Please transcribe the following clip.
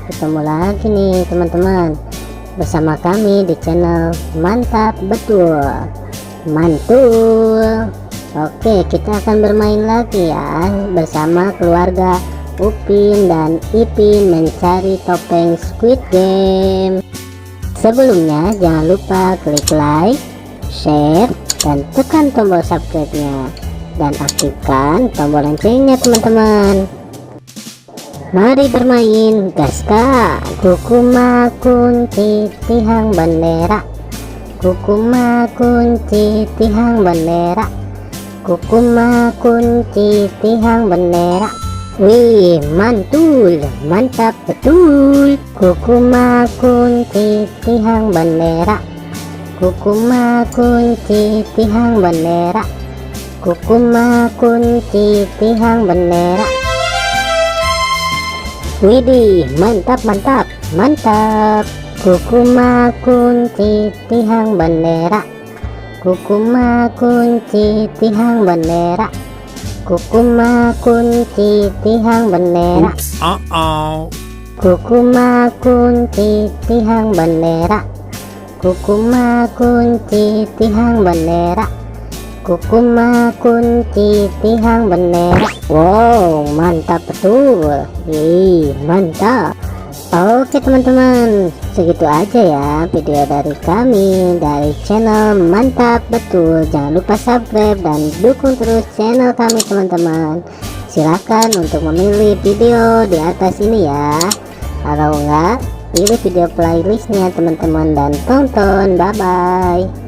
ketemu lagi nih teman-teman bersama kami di channel Mantap Betul Mantul. Oke, kita akan bermain lagi ya bersama keluarga Upin dan Ipin mencari topeng Squid Game. Sebelumnya jangan lupa klik like, share, dan tekan tombol subscribe-nya dan aktifkan tombol loncengnya teman-teman. Mari bermain, gaskan. Kukuma kunci tihang bendera, kukuma kunci tihang bendera, kukuma kunci tihang bendera. Wih, mantul, mantap betul. Kukuma kunci tihang bendera, kukuma kunci tihang bendera, kukuma kunci tihang bendera. Widih, mantap mantap mantap. Kukuma kunci tihang bendera, kukuma kunci tihang bendera, kukuma kunci tihang bendera. Kukuma kunci tihang bendera, kukuma kunci tihang bendera, kukuma kunci tihang bendera. Wow, mantap betul. Mantap. Oke teman-teman, segitu aja ya video dari kami dari channel Mantap Betul. Jangan lupa subscribe dan dukung terus channel kami teman-teman. Silahkan untuk memilih video di atas ini ya. Kalau enggak, pilih video playlistnya teman-teman dan tonton. Bye bye.